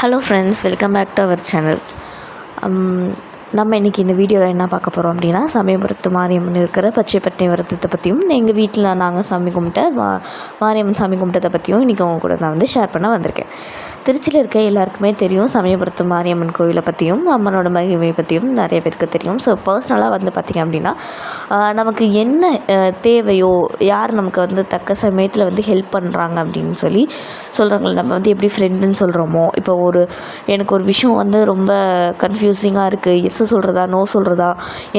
Hello friends, welcome back to our channel. நம்ம இன்றைக்கி இந்த வீடியோவில் என்ன பார்க்க போகிறோம் அப்படின்னா, சமயபுரத்து மாரியம்மன் இருக்கிற பச்சைப்பட்டினி விரதத்தை பற்றியும், எங்கள் வீட்டில் நாங்கள் சாமி கும்பிட்ட மாரியம்மன் சாமி கும்பிட்டதை பற்றியும் இன்றைக்கி அவங்க கூட நான் வந்து ஷேர் பண்ண வந்திருக்கேன். திருச்சியில் இருக்க எல்லாருக்குமே தெரியும் சமயபுரத்து மாரியம்மன் கோயிலை பற்றியும் அம்மனோட மகிமை பற்றியும் நிறைய பேருக்கு தெரியும். ஸோ பர்சனலாக வந்து பார்த்திங்க அப்படின்னா, நமக்கு என்ன தேவையோ, யார் நமக்கு வந்து தக்க சமயத்தில் வந்து ஹெல்ப் பண்ணுறாங்க அப்படின்னு சொல்லி சொல்கிறாங்க. நம்ம வந்து எப்படி ஃப்ரெண்டுன்னு சொல்கிறோமோ, இப்போ எனக்கு ஒரு விஷயம் வந்து ரொம்ப கன்ஃபியூசிங்காக இருக்குது, எஸ் சொல்கிறதா நோ சொல்கிறதா,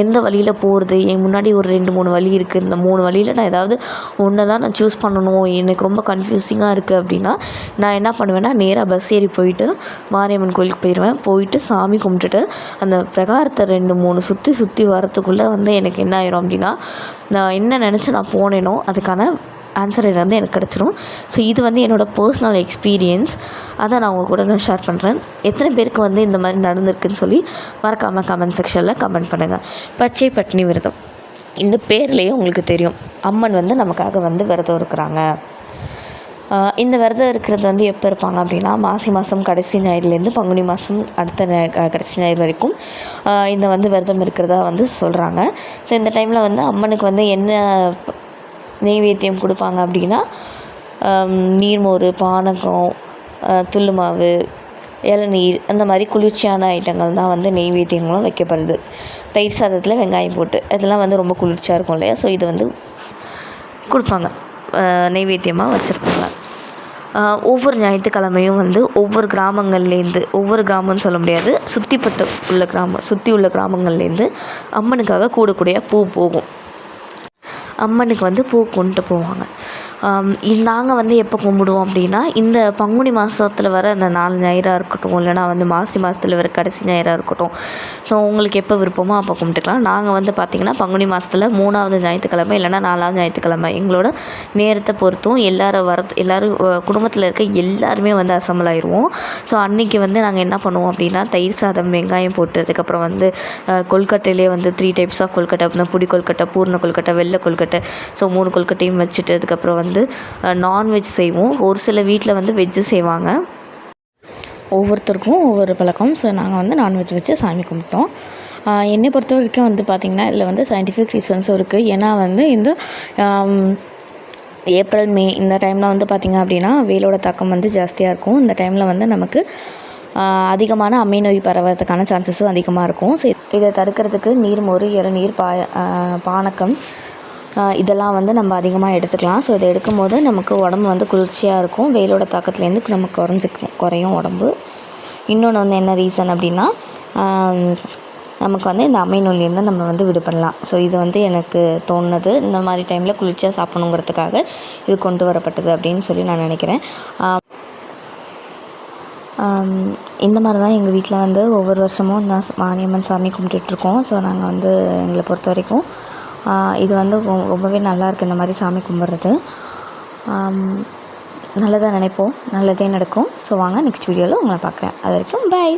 எந்த வழியில் போகிறது, என் முன்னாடி ஒரு 2-3 வழி இருக்குது, இந்த 3 வழியில் நான் ஏதாவது ஒன்று தான் நான் சூஸ் பண்ணணும், எனக்கு ரொம்ப கன்ஃபியூசிங்காக இருக்குது அப்படின்னா நான் என்ன பண்ணுவேன்னா, நேராக பஸ் ஏறி போயிட்டு மாரியம்மன் கோயிலுக்கு போயிடுவேன். போயிட்டு சாமி கும்பிட்டுட்டு அந்த பிரகாரத்தை 2-3 சுற்றி வரத்துக்குள்ளே வந்து எனக்கு என்ன ஆயிரும் அப்படின்னா, நான் என்ன நினச்சி நான் போனேனோ அதுக்கான ஆன்சர் வந்து எனக்கு கிடச்சிரும். ஸோ இது வந்து என்னோடய பர்சனல் எக்ஸ்பீரியன்ஸ். அதை நான் உங்கள் கூட நான் ஷேர் பண்ணுறேன். எத்தனை பேருக்கு வந்து இந்த மாதிரி நடந்திருக்குன்னு சொல்லி மறக்காமல் கமெண்ட் செக்ஷனில் கமெண்ட் பண்ணுங்கள். பச்சைப்பட்டினி விரதம், இந்த பேர்லேயே உங்களுக்கு தெரியும், அம்மன் வந்து நமக்காக வந்து விரதம் இருக்கிறாங்க. இந்த விரதம் இருக்கிறது வந்து எப்போ இருப்பாங்க அப்படின்னா, மாசி மாதம் கடைசி ஞாயிறுலேருந்து பங்குனி மாதம் அடுத்த கடைசி ஞாயிறு வரைக்கும் இந்த வந்து விரதம் இருக்கிறதா வந்து சொல்கிறாங்க. ஸோ இந்த டைமில் வந்து அம்மனுக்கு வந்து என்ன நெய்வேத்தியம் கொடுப்பாங்க அப்படின்னா, நீர்மோர், பானகம், துள்ளு மாவு, இளநீர், அந்த மாதிரி குளிர்ச்சியான ஐட்டங்கள் தான் வந்து நெய்வேத்தியங்களும் வைக்கப்படுது. தயிர் சாதத்தில் வெங்காயம் போட்டு, அதெல்லாம் வந்து ரொம்ப குளிர்ச்சியாக இருக்கும் இல்லையா. ஸோ இது வந்து கொடுப்பாங்க, நெய்வேத்தியமாக வச்சுருப்பாங்க. ஒவ்வொரு ஞாயிற்றுக்கிழமையும் வந்து ஒவ்வொரு கிராமங்கள்லேருந்து, ஒவ்வொரு கிராமம்னு சொல்ல முடியாது, சுற்றி உள்ள கிராமங்கள்லேருந்து அம்மனுக்காக கூடக்கூடிய பூ போகும். அம்மனுக்கு வந்து பூ கொண்டு போவாங்க. நாங்கள் வந்து எப்போ கும்பிடுவோம் அப்படின்னா, இந்த பங்குனி மாதத்தில் வர அந்த 4 ஞாயிறாக இருக்கட்டும், இல்லைனா வந்து மாசி மாதத்தில் வர கடைசி ஞாயிறாக இருக்கட்டும். ஸோ உங்களுக்கு எப்போ விருப்பமோ அப்போ கும்பிட்டுக்கலாம். நாங்கள் வந்து பார்த்திங்கன்னா பங்குனி மாதத்தில் 3ஆவது ஞாயிற்றுக்கிழமை இல்லைனா 4ஆவது ஞாயிற்றுக்கிழமை, எங்களோட நேரத்தை பொறுத்தும் எல்லோரும் குடும்பத்தில் இருக்க எல்லாருமே வந்து அசம்பிள் ஆயிடுவோம். ஸோ அன்றைக்கி வந்து நாங்கள் என்ன பண்ணுவோம் அப்படின்னா, தயிர் சாதம், வெங்காயம் போட்டு, அதுக்கப்புறம் வந்து கொல்கட்டையிலே வந்து 3 டைப்ஸ் ஆஃப் கொல்கட்டை, அப்புறம் புடி கொல்கட்டை, பூர்ண கொல்கட்டை, வெள்ளை கொல்கட்டை. ஸோ 3 கொல்கட்டையும் வச்சுட்டு, அதுக்கப்புறம் வந்து நான்வெஜ் செய்வோம். ஒரு சில வீட்டில் வந்து வெஜ்ஜு செய்வாங்க. ஒவ்வொருத்தருக்கும் ஒவ்வொரு பழக்கம். ஸோ நாங்கள் வந்து நான்வெஜ் வச்சு சாமி கும்பிட்டோம். என்னை பொறுத்த வரைக்கும் வந்து பார்த்திங்கன்னா, இதில் வந்து சயின்டிஃபிக் ரீசன்ஸும் இருக்குது. ஏன்னா வந்து இந்த ஏப்ரல், மே இந்த டைமில் வந்து பார்த்திங்க அப்படின்னா வெயிலோட தாக்கம் வந்து ஜாஸ்தியாக இருக்கும். இந்த டைமில் வந்து நமக்கு அதிகமான அம்மை நோய் பரவறதுக்கான சான்சஸும் அதிகமாக இருக்கும். ஸோ இதை தடுக்கிறதுக்கு நீர்மோர், இளநீர், பானகம் இதெல்லாம் வந்து நம்ம அதிகமாக எடுத்துக்கலாம். ஸோ இதை எடுக்கும்போது நமக்கு உடம்பு வந்து குளிர்ச்சியாக இருக்கும். வெயிலோட தாக்கத்துலேருந்து நம்ம குறையும் உடம்பு. இன்னொன்று வந்து என்ன ரீசன் அப்படின்னா, நமக்கு வந்து இந்த அம்மை நோயிலேருந்து நம்ம வந்து விடுபடலாம். ஸோ இது வந்து எனக்கு தோணுது, இந்த மாதிரி டைமில் குளிர்ச்சியாக சாப்பிடணுங்கிறதுக்காக இது கொண்டு வரப்பட்டது அப்படின்னு சொல்லி நான் நினைக்கிறேன். இந்த மாதிரி தான் எங்கள் வீட்டில் வந்து ஒவ்வொரு வருஷமும் இந்த மாரியம்மன் சாமி கும்பிட்டுட்ருக்கோம். ஸோ நாங்கள் வந்து எங்களை பொறுத்த வரைக்கும் இது வந்து ரொம்பவே நல்லாயிருக்கு, இந்த மாதிரி சாமி கும்பிட்றது. நல்லதாக நினைப்போம், நல்லதே நடக்கும். ஸோ வாங்க நெக்ஸ்ட் வீடியோவில் உங்களை பார்க்குறேன். அது வரைக்கும் பை.